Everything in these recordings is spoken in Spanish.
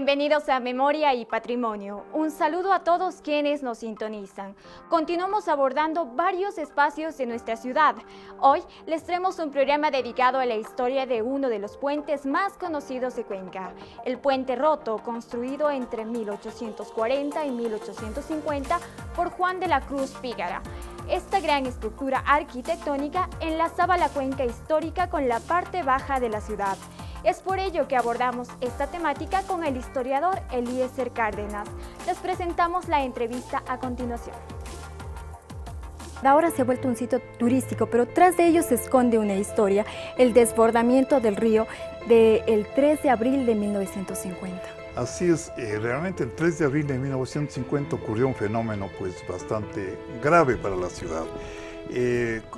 Bienvenidos a Memoria y Patrimonio. Un saludo a todos quienes nos sintonizan. Continuamos abordando varios espacios de nuestra ciudad. Hoy les traemos un programa dedicado a la historia de uno de los puentes más conocidos de Cuenca, el Puente Roto, construido entre 1840 y 1850 por Juan de la Cruz Pígara. Esta gran estructura arquitectónica enlazaba la cuenca histórica con la parte baja de la ciudad. Es por ello que abordamos esta temática con el historiador Eliezer Cárdenas. Les presentamos la entrevista a continuación. Ahora se ha vuelto un sitio turístico, pero tras de ello se esconde una historia, el desbordamiento del río del 3 de abril de 1950. Así es, realmente el 3 de abril de 1950 ocurrió un fenómeno pues bastante grave para la ciudad.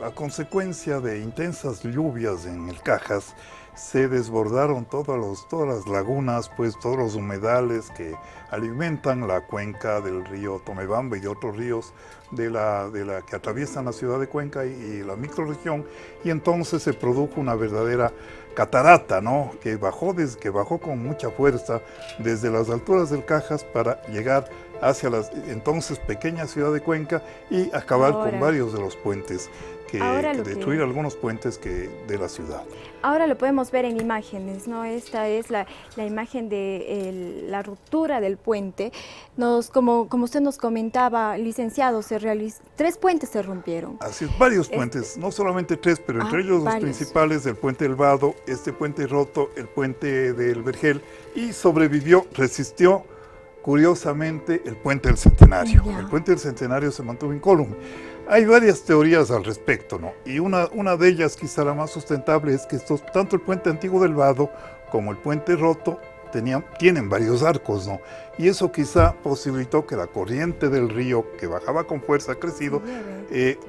A consecuencia de intensas lluvias en el Cajas, se desbordaron todas las lagunas, pues todos los humedales que alimentan la cuenca del río Tomebamba y de otros ríos de la que atraviesan la ciudad de Cuenca y la microrregión, y entonces se produjo una verdadera catarata, ¿no? que bajó con mucha fuerza desde las alturas del Cajas para llegar hacia la entonces pequeña ciudad de Cuenca y acabar con varios de los puentes, destruir algunos puentes de la ciudad. Ahora lo podemos ver en imágenes, ¿no? Esta es la imagen de la ruptura del puente. Como usted nos comentaba, licenciado, 3 puentes se rompieron. Así es, varios puentes, no solamente 3, pero entre ellos los principales, el puente del Vado, este puente roto, el puente del Vergel, y sobrevivió, resistió, curiosamente, el puente del Centenario. El puente del Centenario se mantuvo incólume. Hay varias teorías al respecto, ¿no? Y una de ellas, quizá la más sustentable, es que tanto el puente antiguo del Vado como el puente roto tienen varios arcos, ¿no? Y eso quizá posibilitó que la corriente del río, que bajaba con fuerza, crecido,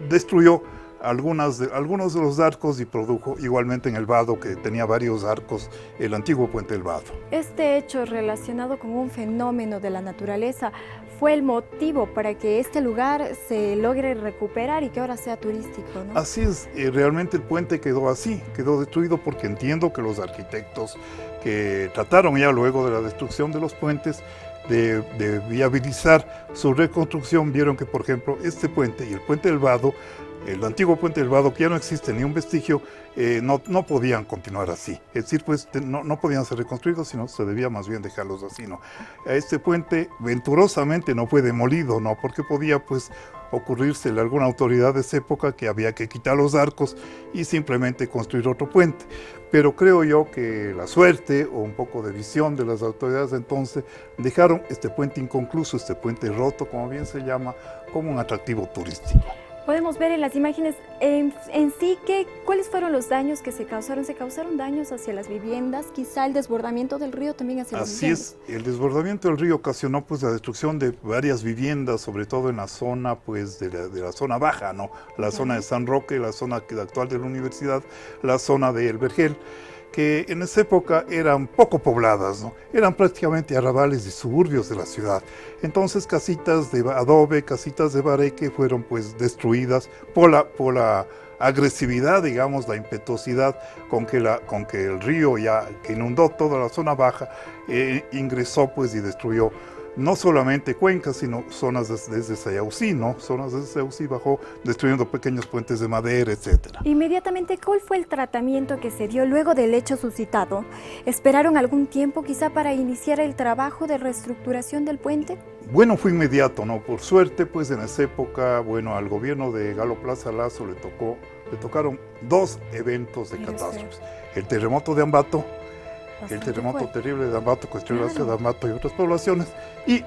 destruyó algunos de los arcos y produjo igualmente en el Vado, que tenía varios arcos, el antiguo puente del Vado. Este hecho relacionado con un fenómeno de la naturaleza fue el motivo para que este lugar se logre recuperar y que ahora sea turístico, ¿no? Así es, realmente el puente quedó así, quedó destruido porque entiendo que los arquitectos que trataron ya luego de la destrucción de los puentes de viabilizar su reconstrucción, vieron que, por ejemplo, este puente y el puente del Vado, el antiguo puente del Vado, que ya no existe ni un vestigio, no podían continuar así. Es decir, pues no podían ser reconstruidos, sino se debía más bien dejarlos así, ¿no? Este puente venturosamente no fue demolido, ¿no? Porque podía, pues, ocurrírsele a alguna autoridad de esa época que había que quitar los arcos y simplemente construir otro puente. Pero creo yo que la suerte o un poco de visión de las autoridades de entonces dejaron este puente inconcluso, este puente roto, como bien se llama, como un atractivo turístico. Podemos ver en las imágenes en sí cuáles fueron los daños que se causaron. ¿Se causaron daños hacia las viviendas? Quizá el desbordamiento del río también hacia las viviendas. Así es, el desbordamiento del río ocasionó pues la destrucción de varias viviendas, sobre todo en la zona pues de la zona baja, ¿no? La zona de San Roque, la zona actual de la universidad, la zona del Vergel, que en esa época eran poco pobladas, ¿no? Eran prácticamente arrabales y suburbios de la ciudad. Entonces casitas de adobe, casitas de bareque fueron pues destruidas por la agresividad, digamos, la impetuosidad con que el río ya que inundó toda la zona baja ingresó pues y destruyó no solamente Cuenca, sino zonas desde Sayausí, ¿no? Zonas desde Sayausí bajó, destruyendo pequeños puentes de madera, etc. Inmediatamente, ¿cuál fue el tratamiento que se dio luego del hecho suscitado? ¿Esperaron algún tiempo quizá para iniciar el trabajo de reestructuración del puente? Bueno, fue inmediato, ¿no? Por suerte, pues en esa época, bueno, al gobierno de Galo Plaza Lazo le tocaron 2 eventos de catástrofes. El terremoto de Ambato, el terremoto terrible de Ambato, que destruyó la ciudad de Ambato y otras poblaciones, y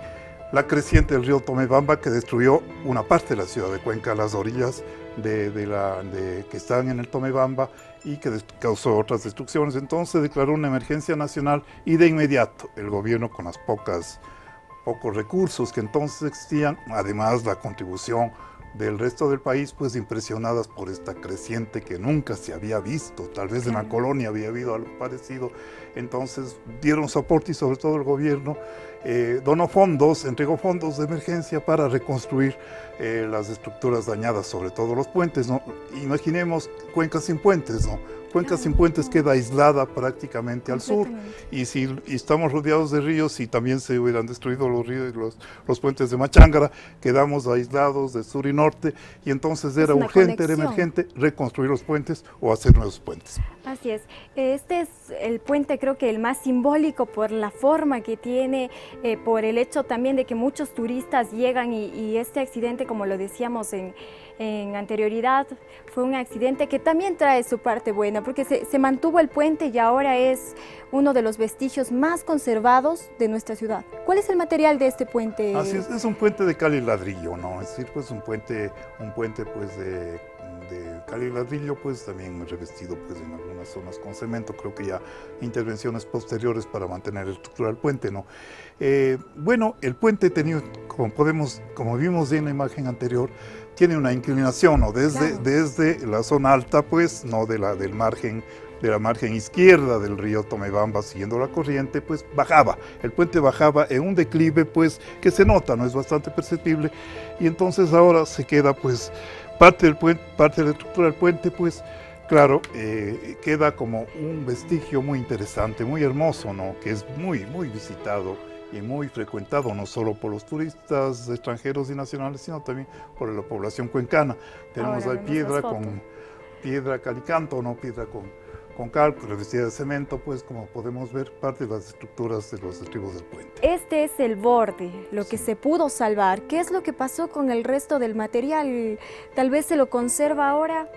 la creciente del río Tomebamba, que destruyó una parte de la ciudad de Cuenca, las orillas que estaban en el Tomebamba, y que causó otras destrucciones. Entonces declaró una emergencia nacional y de inmediato el gobierno, con las pocos recursos que entonces existían, además la contribución del resto del país, pues impresionadas por esta creciente que nunca se había visto, tal vez en la colonia había habido algo parecido, entonces dieron soporte y sobre todo el gobierno entregó fondos de emergencia para reconstruir las estructuras dañadas, sobre todo los puentes, ¿no? Imaginemos Cuenca sin puentes, ¿no? Cuenca sin puentes queda aislada prácticamente al sur, y si estamos rodeados de ríos y también se hubieran destruido los ríos, los puentes de Machángara, quedamos aislados de sur y norte, y entonces era urgente, era emergente reconstruir los puentes o hacer nuevos puentes. Así es. Este es el puente, creo que el más simbólico por la forma que tiene, por el hecho también de que muchos turistas llegan y este accidente, como lo decíamos en anterioridad, fue un accidente que también trae su parte buena, porque se mantuvo el puente y ahora es uno de los vestigios más conservados de nuestra ciudad. ¿Cuál es el material de este puente? Así es un puente de cal y ladrillo, ¿no? Es decir, pues un puente pues de cal y ladrillo, pues también revestido pues en algunas zonas con cemento. Creo que ya intervenciones posteriores para mantener la estructura del puente, ¿no? Bueno, el puente tenía, como vimos en la imagen anterior, tiene una inclinación, ¿no? Desde la zona alta, pues, no de la margen izquierda del río Tomebamba, siguiendo la corriente, pues bajaba. El puente bajaba en un declive, pues, que se nota, ¿no? Es bastante perceptible. Y entonces ahora se queda, pues, parte de la estructura del puente, pues, claro, queda como un vestigio muy interesante, muy hermoso, ¿no? Que es muy, muy visitado y muy frecuentado, no solo por los turistas extranjeros y nacionales, sino también por la población cuencana. Tenemos ahí piedra calicanto, ¿no? Piedra con cal, revestida de cemento, pues como podemos ver, parte de las estructuras de los estribos del puente. Este es el borde, lo que se pudo salvar. ¿Qué es lo que pasó con el resto del material? ¿Tal vez se lo conserva ahora?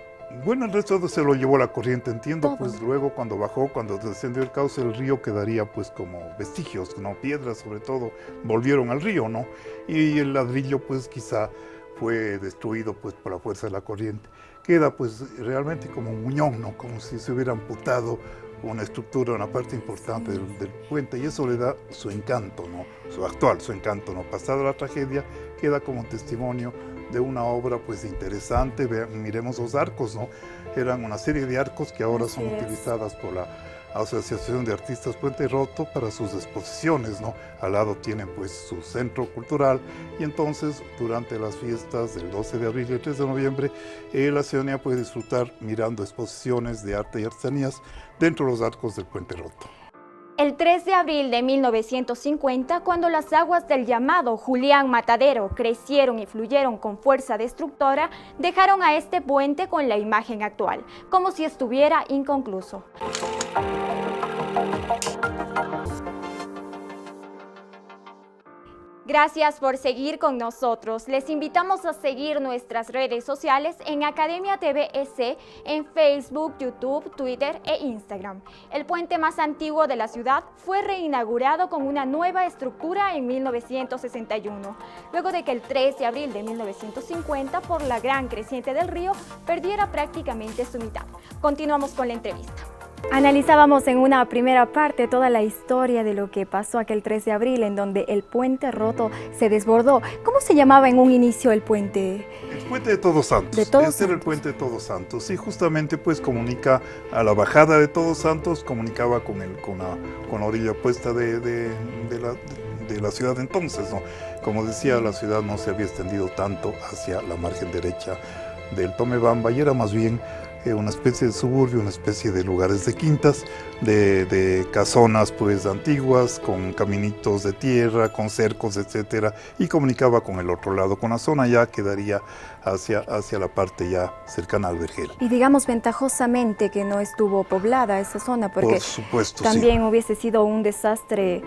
Bueno, el resto se lo llevó la corriente, entiendo. Todo. Pues luego cuando descendió el cauce, el río quedaría pues como vestigios, ¿no? Piedras sobre todo, volvieron al río, ¿no? Y el ladrillo pues quizá fue destruido pues por la fuerza de la corriente. Queda pues realmente como un muñón, ¿no? Como si se hubiera amputado una estructura, una parte importante del puente, y eso le da su encanto, ¿no? Su encanto, ¿no? Pasada la tragedia, queda como testimonio de una obra pues interesante. Miremos los arcos, ¿no? Eran una serie de arcos que ahora son utilizadas por la Asociación de Artistas Puente Roto para sus exposiciones, ¿no? Al lado tienen pues su centro cultural, y entonces durante las fiestas del 12 de abril y el 3 de noviembre la ciudadanía puede disfrutar mirando exposiciones de arte y artesanías dentro de los arcos del Puente Roto. El 3 de abril de 1950, cuando las aguas del llamado Julián Matadero crecieron y fluyeron con fuerza destructora, dejaron a este puente con la imagen actual, como si estuviera inconcluso. Gracias por seguir con nosotros. Les invitamos a seguir nuestras redes sociales en Academia TV EC, en Facebook, YouTube, Twitter e Instagram. El puente más antiguo de la ciudad fue reinaugurado con una nueva estructura en 1961, luego de que el 3 de abril de 1950, por la gran creciente del río, perdiera prácticamente su mitad. Continuamos con la entrevista. Analizábamos en una primera parte toda la historia de lo que pasó aquel 3 de abril, en donde el puente roto se desbordó. ¿Cómo se llamaba en un inicio el puente? El puente de Todos Santos. Este era el puente de Todos Santos, y justamente pues comunica a la bajada de Todos Santos, comunicaba con la orilla opuesta de la ciudad entonces, ¿no? Como decía, la ciudad no se había extendido tanto hacia la margen derecha del Tomebamba, y era más bien una especie de suburbio, una especie de lugares de quintas, de casonas pues antiguas, con caminitos de tierra, con cercos, etcétera, y comunicaba con el otro lado, con la zona ya que daría hacia la parte ya cercana al Vergel. Y digamos ventajosamente que no estuvo poblada esa zona, porque por supuesto, también sí. Hubiese sido un desastre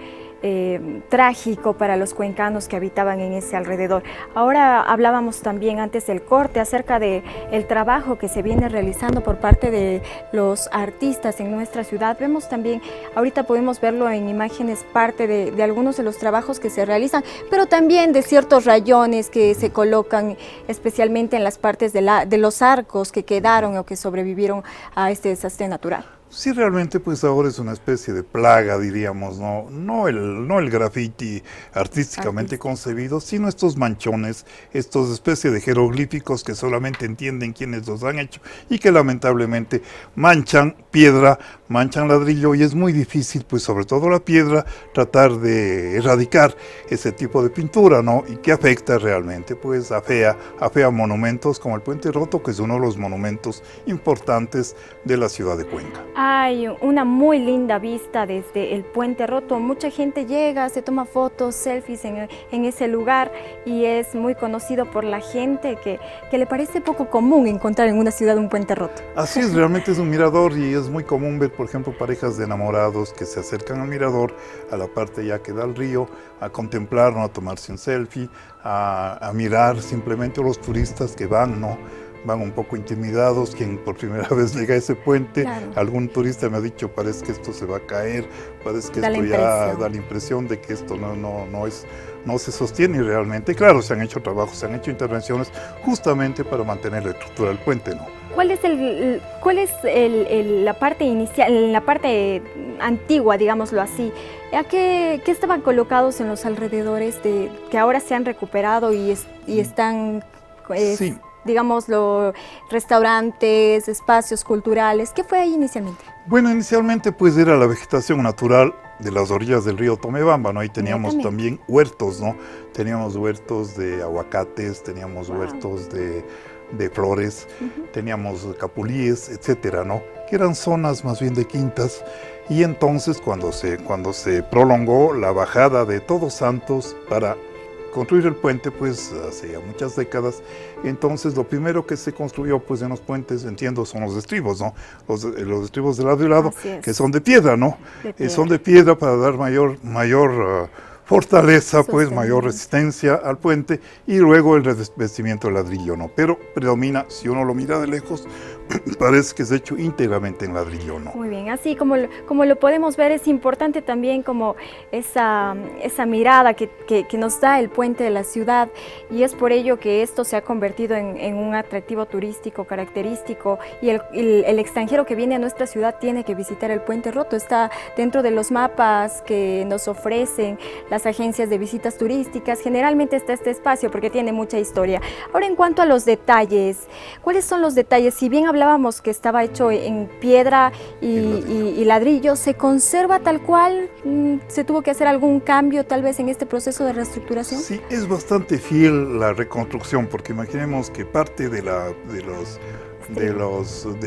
trágico para los cuencanos que habitaban en ese alrededor. Ahora hablábamos también antes del corte acerca del trabajo que se viene realizando por parte de los artistas en nuestra ciudad. Vemos también, ahorita podemos verlo en imágenes, parte de algunos de los trabajos que se realizan, pero también de ciertos rayones que se colocan especialmente en las partes de los arcos que quedaron o que sobrevivieron a este desastre natural. Sí, realmente pues ahora es una especie de plaga, diríamos, no el graffiti artísticamente concebido, sino estos manchones, estos especies de jeroglíficos que solamente entienden quienes los han hecho y que lamentablemente manchan piedra, manchan ladrillo y es muy difícil, pues sobre todo la piedra, tratar de erradicar ese tipo de pintura, ¿no? Y que afecta realmente, pues afea monumentos como el Puente Roto, que es uno de los monumentos importantes de la ciudad de Cuenca. Hay una muy linda vista desde el Puente Roto, mucha gente llega, se toma fotos, selfies en ese lugar y es muy conocido por la gente que le parece poco común encontrar en una ciudad un puente roto. Así es, realmente es un mirador y es muy común ver, por ejemplo, parejas de enamorados que se acercan al mirador, a la parte ya que da al río, a contemplar, ¿no? A tomarse un selfie, a mirar simplemente los turistas que van, ¿no? Van un poco intimidados, quien por primera vez llega a ese puente. Claro. Algún turista me ha dicho, parece que esto se va a caer, parece que esto ya da la impresión de que esto no se sostiene realmente. Claro, se han hecho trabajos, se han hecho intervenciones justamente para mantener la estructura del puente, ¿no? ¿Cuál es la parte inicial, la parte antigua, digámoslo así? ¿A qué estaban colocados en los alrededores que ahora se han recuperado y están... sí. Digámoslo, restaurantes, espacios culturales? ¿Qué fue ahí inicialmente? Bueno, inicialmente pues era la vegetación natural de las orillas del río Tomebamba, ¿no? Ahí teníamos también huertos, ¿no? Teníamos huertos de aguacates, teníamos huertos de flores, teníamos capulíes, etcétera, ¿no? Que eran zonas más bien de quintas. Y entonces cuando se prolongó la bajada de Todos Santos para construir el puente, pues hace ya muchas décadas, entonces lo primero que se construyó pues en los puentes, entiendo, son los estribos, ¿no? Los estribos de lado y lado, que son de piedra, ¿no? Son de piedra para dar mayor fortaleza, pues mayor resistencia al puente, y luego el revestimiento de ladrillo, ¿no? Pero predomina, si uno lo mira de lejos, parece que es hecho íntegramente en ladrillo, ¿no? Muy bien, así como lo podemos ver, es importante también como esa mirada que nos da el puente de la ciudad, y es por ello que esto se ha convertido en un atractivo turístico característico, y el extranjero que viene a nuestra ciudad tiene que visitar el Puente Roto. Está dentro de los mapas que nos ofrecen las agencias de visitas turísticas. Generalmente está este espacio porque tiene mucha historia. Ahora, en cuanto a los detalles, ¿cuáles son los detalles? Si bien hablábamos que estaba hecho en piedra y ladrillo, ¿se conserva tal cual? ¿Se tuvo que hacer algún cambio tal vez en este proceso de reestructuración? Sí, es bastante fiel la reconstrucción, porque imaginemos que parte de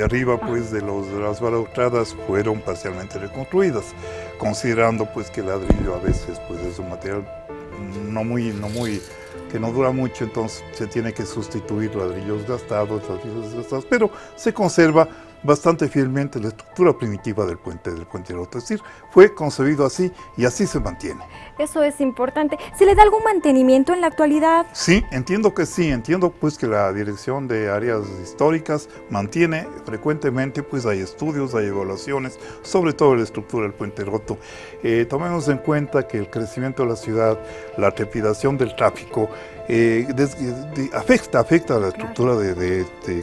arriba, pues de las balaustradas fueron parcialmente reconstruidas, considerando pues que el ladrillo a veces pues es un material que no dura mucho, entonces se tiene que sustituir ladrillos desgastados, pero se conserva bastante fielmente la estructura primitiva del puente roto, es decir, fue concebido así y así se mantiene. Eso es importante. ¿Se le da algún mantenimiento en la actualidad? Sí, entiendo que sí, entiendo pues que la Dirección de Áreas Históricas mantiene frecuentemente, pues hay estudios, hay evaluaciones, sobre todo la estructura del puente roto. Tomemos en cuenta que el crecimiento de la ciudad, la trepidación del tráfico, afecta a la estructura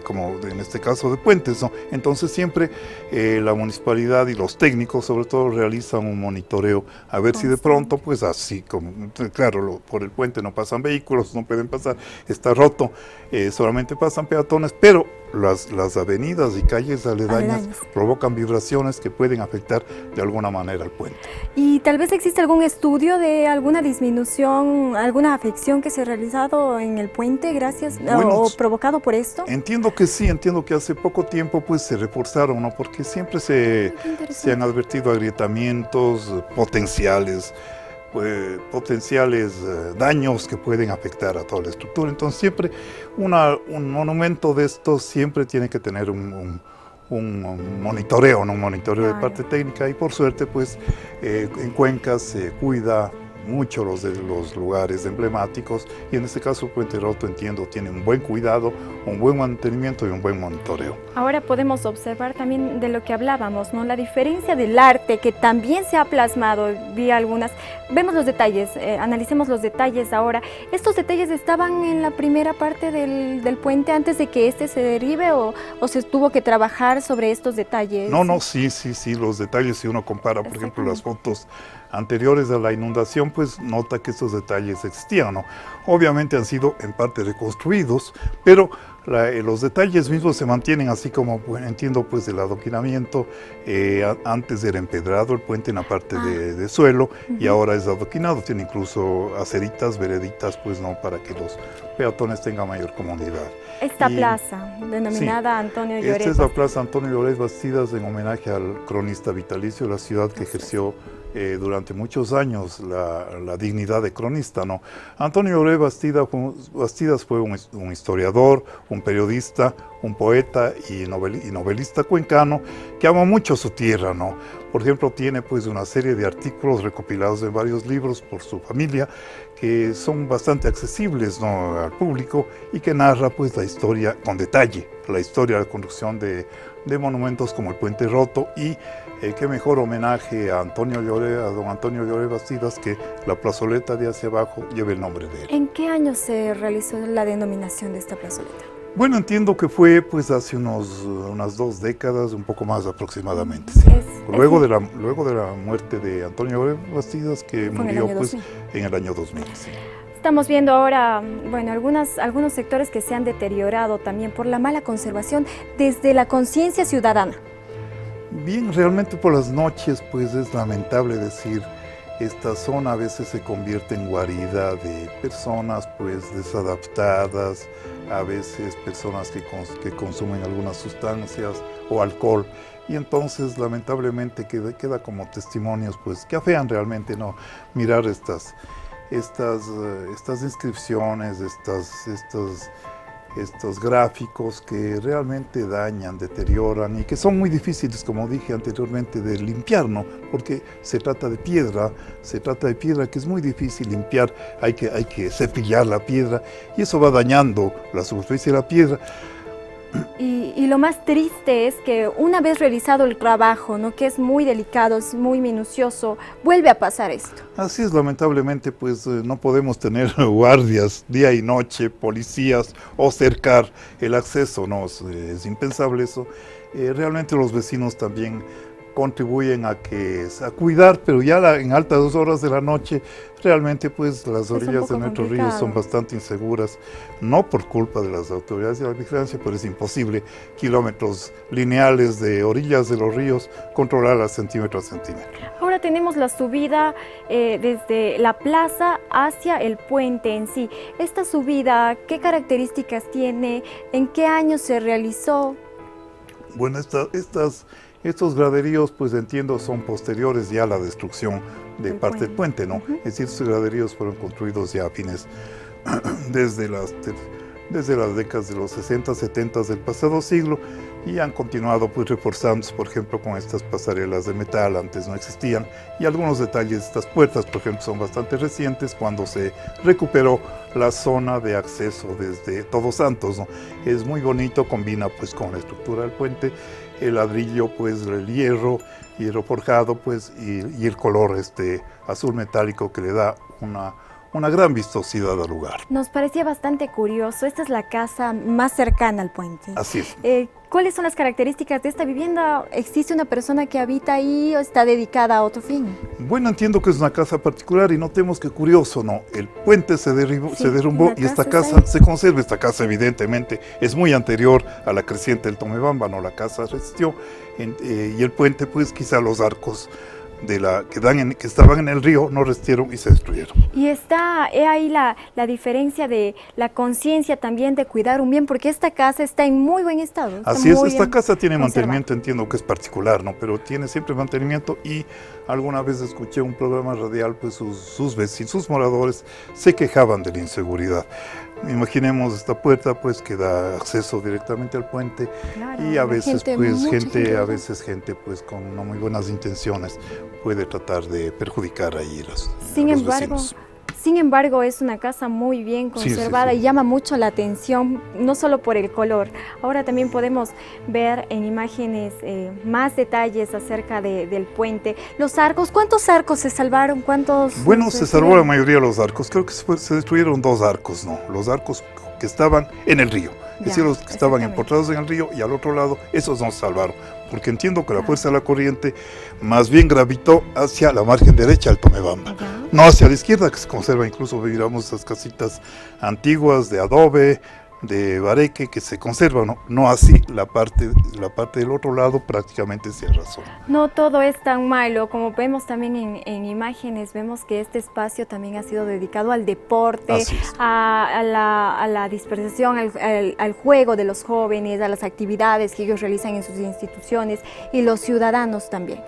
como en este caso de puentes, ¿no? Entonces siempre la municipalidad y los técnicos sobre todo realizan un monitoreo a ver si de pronto, pues así como, claro, por el puente no pasan vehículos, no pueden pasar, está roto, solamente pasan peatones, pero las avenidas y calles aledañas provocan vibraciones que pueden afectar de alguna manera al puente. ¿Y tal vez existe algún estudio de alguna disminución, alguna afección que se ha realizado en el puente gracias o provocado por esto? Entiendo que sí, entiendo que hace poco tiempo pues se reforzaron, ¿no? Porque siempre se han advertido agrietamientos potenciales, daños que pueden afectar a toda la estructura. Entonces siempre un monumento de estos siempre tiene que tener un monitoreo, ¿no? Un monitoreo de parte técnica, y por suerte pues en Cuenca se cuida mucho los lugares emblemáticos, y en este caso Puente Roto, entiendo, tiene un buen cuidado, un buen mantenimiento y un buen monitoreo. Ahora podemos observar también de lo que hablábamos, ¿no? La diferencia del arte que también se ha plasmado, vemos los detalles, analicemos los detalles ahora. ¿Estos detalles estaban en la primera parte del puente antes de que este se derive o se tuvo que trabajar sobre estos detalles? No, sí, los detalles, si uno compara, por ejemplo, las fotos anteriores a la inundación, pues nota que estos detalles existían, ¿no? Obviamente han sido en parte reconstruidos, pero los detalles mismos se mantienen, así como entiendo pues del adoquinamiento. Antes era empedrado el puente en la parte de suelo, y ahora es adoquinado, tiene incluso aceritas, vereditas, pues no, para que los peatones tengan mayor comodidad. Esta plaza, denominada Antonio Lloret. Esta es la plaza Antonio Lloret Bastidas, en homenaje al cronista vitalicio de la ciudad, que ejerció durante muchos años la dignidad de cronista, ¿no? Antonio Lloret Bastidas fue un historiador, un periodista, un poeta y novelista cuencano que ama mucho su tierra, ¿no? Por ejemplo, tiene pues una serie de artículos recopilados en varios libros por su familia que son bastante accesibles, ¿no?, al público, y que narra pues la historia con detalle, la historia de la construcción de monumentos como el Puente Roto, y qué mejor homenaje a Antonio Lloret, a don Antonio Lloret Bastidas, que la plazoleta de hacia abajo lleve el nombre de él. ¿En qué año se realizó la denominación de esta plazoleta? Bueno, entiendo que fue pues hace unas 2 décadas, un poco más aproximadamente. Sí. Luego de la muerte de Antonio Lloret Bastidas, que murió pues en el año 2000. Sí. Estamos viendo ahora, bueno, algunos sectores que se han deteriorado también por la mala conservación desde la conciencia ciudadana. Bien, realmente por las noches pues es lamentable decir, esta zona a veces se convierte en guarida de personas pues desadaptadas, a veces personas que consumen algunas sustancias o alcohol, y entonces lamentablemente queda como testimonios pues que afean realmente, ¿no?, mirar estas inscripciones, estos gráficos que realmente dañan, deterioran, y que son muy difíciles, como dije anteriormente, de limpiar, ¿no? Porque se trata de piedra que es muy difícil limpiar, hay que cepillar la piedra, y eso va dañando la superficie de la piedra. Y lo más triste es que una vez realizado el trabajo, ¿no?, que es muy delicado, es muy minucioso, vuelve a pasar esto. Así es, lamentablemente, pues no podemos tener guardias día y noche, policías, o cercar el acceso, ¿no? Es impensable eso. Realmente los vecinos también contribuyen a cuidar, pero ya en altas horas de la noche, realmente pues las orillas de nuestros ríos son bastante inseguras, no por culpa de las autoridades de la vigilancia, pero es imposible kilómetros lineales de orillas de los ríos controlarlas centímetro a centímetro. Ahora tenemos la subida desde la plaza hacia el puente en sí. Esta subida, ¿qué características tiene? ¿En qué año se realizó? Bueno, estos graderíos, pues entiendo, son posteriores ya a la destrucción de parte del puente, ¿no? Es decir, estos graderíos fueron construidos ya a fines, desde las décadas de los 60, 70 del pasado siglo, y han continuado pues reforzándose, por ejemplo, con estas pasarelas de metal, antes no existían, y algunos detalles de estas puertas, por ejemplo, son bastante recientes, cuando se recuperó la zona de acceso desde Todos Santos, ¿no? Es muy bonito, combina pues con la estructura del puente, el ladrillo, pues el hierro forjado, pues, y el color azul metálico que le da una gran vistosidad al lugar. Nos parecía bastante curioso, esta es la casa más cercana al puente. Así es. ¿Cuáles son las características de esta vivienda? ¿Existe una persona que habita ahí o está dedicada a otro fin? Bueno, entiendo que es una casa particular, y notemos que curioso, ¿no? El puente se derrumbó y esta casa se conserva. Esta casa evidentemente es muy anterior a la creciente del Tomebamba, ¿no? La casa resistió, y el puente, pues quizá los arcos que estaban en el río no resistieron y se destruyeron. Y está ahí la diferencia de la conciencia también de cuidar un bien, porque esta casa está en muy buen estado. Así es, esta casa tiene mantenimiento, entiendo que es particular, ¿no? Pero tiene siempre mantenimiento, y alguna vez escuché un programa radial, pues sus vecinos, sus moradores se quejaban de la inseguridad. Imaginemos esta puerta pues que da acceso directamente al puente, claro, y a veces gente pues con no muy buenas intenciones puede tratar de perjudicar ahí a los vecinos. Sin embargo, es una casa muy bien conservada y llama mucho la atención, no solo por el color. Ahora también podemos ver en imágenes más detalles acerca del puente. Los arcos, ¿cuántos arcos se salvaron? Bueno, se salvó la mayoría de los arcos. Creo que se destruyeron 2 arcos, ¿no? Los arcos que estaban en el río. Es decir, los que estaban empotrados en el río y al otro lado, esos nos salvaron, porque entiendo que la fuerza de la corriente más bien gravitó hacia la margen derecha del Tomebamba, no hacia la izquierda, que se conserva, incluso miramos esas casitas antiguas de adobe, de bareque, que se conservan, no así la parte del otro lado prácticamente se arrasó. No todo es tan malo, como vemos también en imágenes, vemos que este espacio también ha sido dedicado al deporte, a la dispersión, al juego de los jóvenes, a las actividades que ellos realizan en sus instituciones y los ciudadanos también.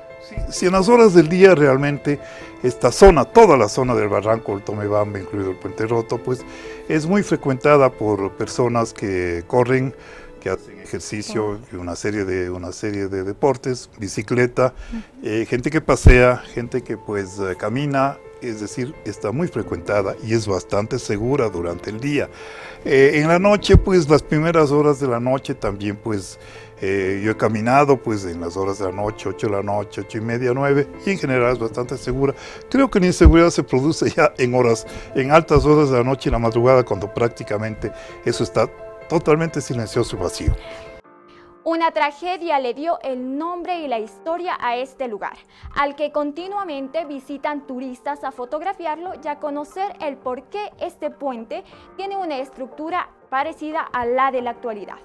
Si en las horas del día realmente esta zona, toda la zona del barranco del Tomebamba, incluido el Puente Roto, pues es muy frecuentada por personas que corren, que hacen ejercicio, una serie de deportes, bicicleta, gente que pasea, gente que pues camina, es decir, está muy frecuentada y es bastante segura durante el día. En la noche, pues las primeras horas de la noche también pues yo he caminado pues en las horas de la noche, 8 de la noche, 8 y media, 9, y en general es bastante segura. Creo que la inseguridad se produce ya en altas horas de la noche y la madrugada, cuando prácticamente eso está totalmente silencioso y vacío. Una tragedia le dio el nombre y la historia a este lugar, al que continuamente visitan turistas a fotografiarlo y a conocer el por qué este puente tiene una estructura parecida a la de la actualidad.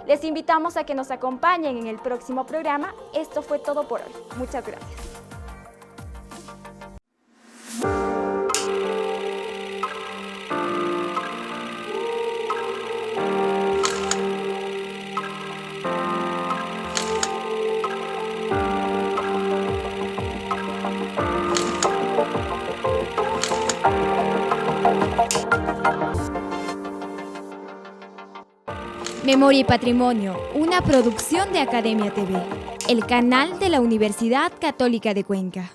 Les invitamos a que nos acompañen en el próximo programa. Esto fue todo por hoy. Muchas gracias. Memoria y Patrimonio, una producción de Academia TV, el canal de la Universidad Católica de Cuenca.